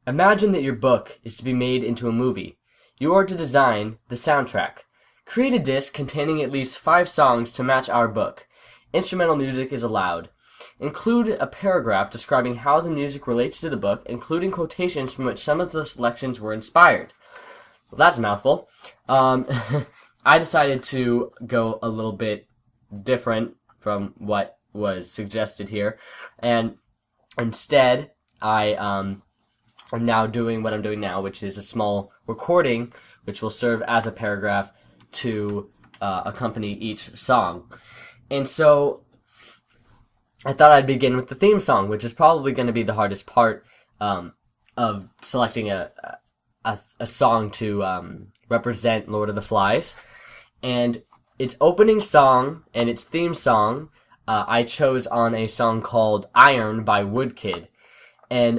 Imagine that your book is to be made into a movie. You are to design the soundtrack. Create a disc containing at least 5 songs to match our book. Instrumental music is allowed. Include a paragraph describing how the music relates to the book, including quotations from which some of the selections were inspired. Well, that's a mouthful. I decided to go a little bit different from what was suggested here, and instead I am now doing what I'm doing now, which is a small recording which will serve as a paragraph to accompany each song. And so I thought I'd begin with the theme song, which is probably going to be the hardest part of selecting a song to represent Lord of the Flies. And its opening song and its theme song I chose on a song called Iron by Woodkid. And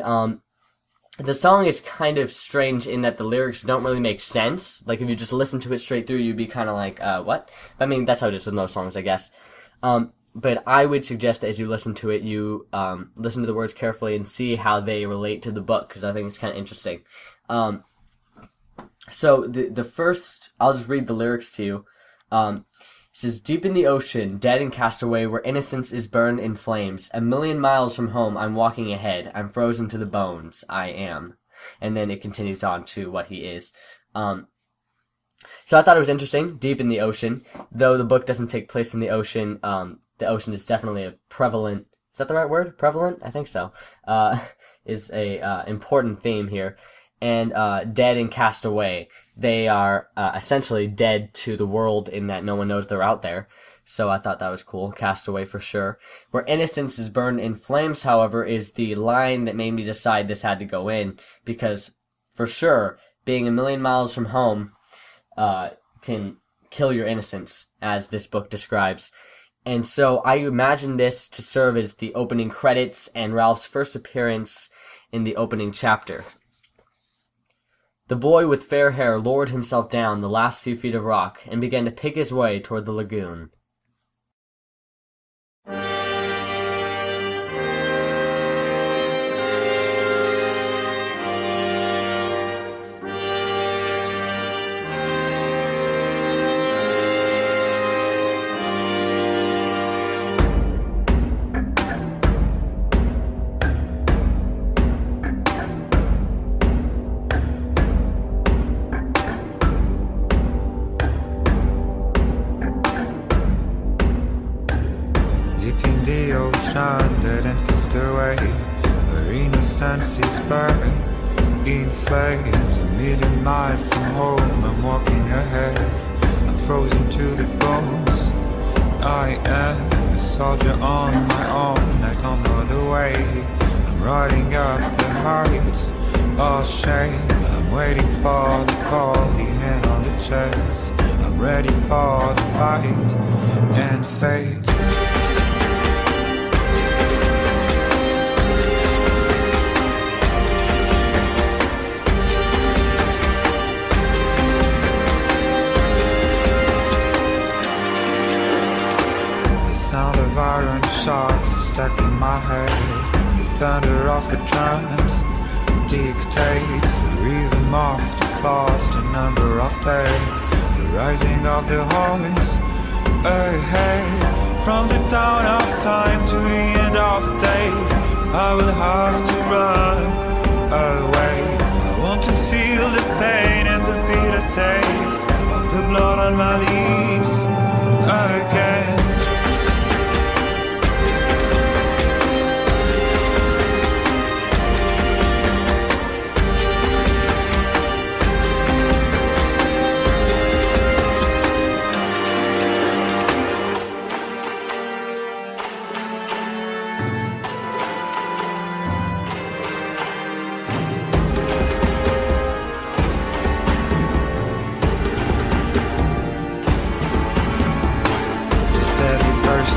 the song is kind of strange in that the lyrics don't really make sense. Like, if you just listen to it straight through, you'd be kind of like, what? I mean, that's how it is with most songs, I guess. But I would suggest that as you listen to it, you listen to the words carefully and see how they relate to the book, because I think it's kind of interesting. So the first, I'll just read the lyrics to you. It says, "Deep in the ocean, dead and cast away, where innocence is burned in flames, 1,000,000 miles from home, I'm walking ahead. I'm frozen to the bones, I am." And then it continues on to what he is. So I thought it was interesting, deep in the ocean. Though the book doesn't take place in the ocean, the ocean is definitely a prevalent, is that the right word? Prevalent? I think so. Is a important theme here. And dead and cast away. They are essentially dead to the world in that no one knows they're out there. So I thought that was cool. Cast away for sure. Where innocence is burned in flames, however, is the line that made me decide this had to go in. Because, for sure, being 1,000,000 miles from home can kill your innocence, as this book describes. And so I imagine this to serve as the opening credits and Ralph's first appearance in the opening chapter. The boy with fair hair lowered himself down the last few feet of rock and began to pick his way toward the lagoon. Dead and cast away, where innocence is burned in flames. 1,000,000 miles from home, I'm walking ahead. I'm frozen to the bones. I am a soldier on my own. I don't know the way. I'm riding up the heights. All shame. I'm waiting for the call, the hand on the chest. I'm ready for the fight and fate. Iron shots stuck in my head. The thunder of the drums dictates the rhythm of the fast, the number of days, the rising of the horns ahead. From the dawn of time to the end of days, I will have to run away. I want to feel the pain and the bitter taste of the blood on my lips again.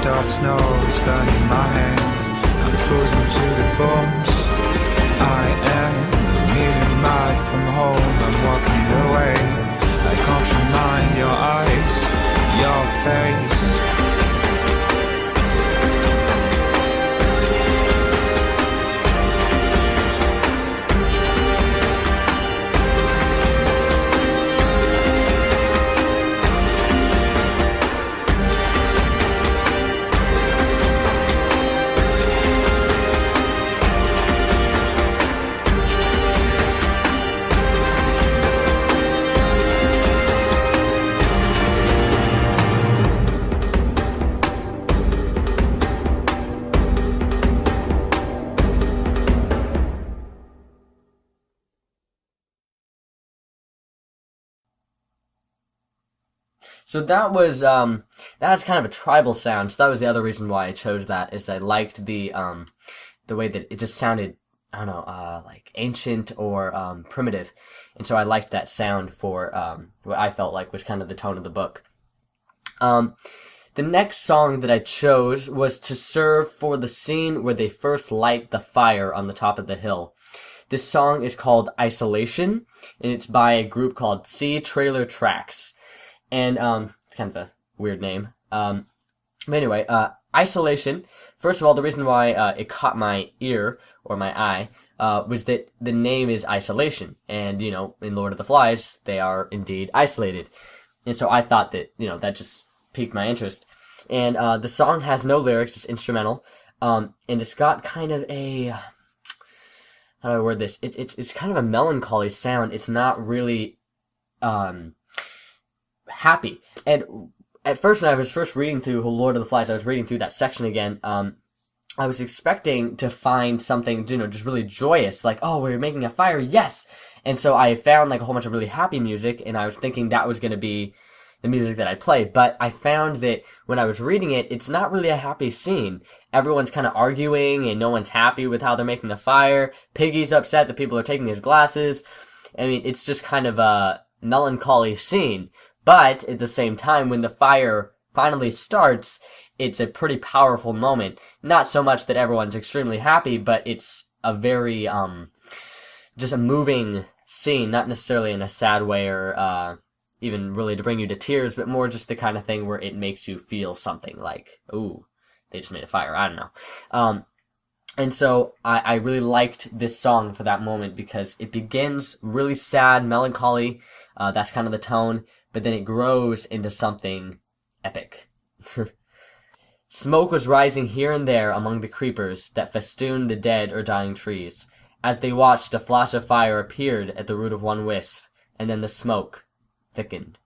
Of snow is burning my hands. I'm frozen to the bones. I am 1,000,000 miles from home. I'm walking away. I can't remind your eyes, your face. So that's kind of a tribal sound. So that was the other reason why I chose that, is I liked the way that it just sounded, I don't know, like ancient or primitive. And so I liked that sound for what I felt like was kind of the tone of the book. The next song that I chose was to serve for the scene where they first light the fire on the top of the hill. This song is called Isolation, and it's by a group called C Trailer Tracks. And it's kind of a weird name. But anyway, Isolation, first of all, the reason why it caught my ear, or my eye, was that the name is Isolation. And, you know, in Lord of the Flies, they are indeed isolated. And so I thought that, you know, that just piqued my interest. And the song has no lyrics, it's instrumental. And it's got kind of a, how do I word this? It's kind of a melancholy sound. It's not really happy. And at first, when I was first reading through Lord of the Flies, I was reading through that section again. I was expecting to find something, you know, just really joyous, like, oh, we're making a fire, yes! And so I found like a whole bunch of really happy music, and I was thinking that was going to be the music that I'd play, but I found that when I was reading it, it's not really a happy scene. Everyone's kind of arguing, and no one's happy with how they're making the fire. Piggy's upset that people are taking his glasses. I mean, it's just kind of a melancholy scene. But at the same time, when the fire finally starts, it's a pretty powerful moment. Not so much that everyone's extremely happy, but it's a very, just a moving scene, not necessarily in a sad way or, even really to bring you to tears, but more just the kind of thing where it makes you feel something like, ooh, they just made a fire. I don't know. And so I really liked this song for that moment because it begins really sad, melancholy. That's kind of the tone, but then it grows into something epic. Smoke was rising here and there among the creepers that festooned the dead or dying trees. As they watched, a flash of fire appeared at the root of one wisp, and then the smoke thickened.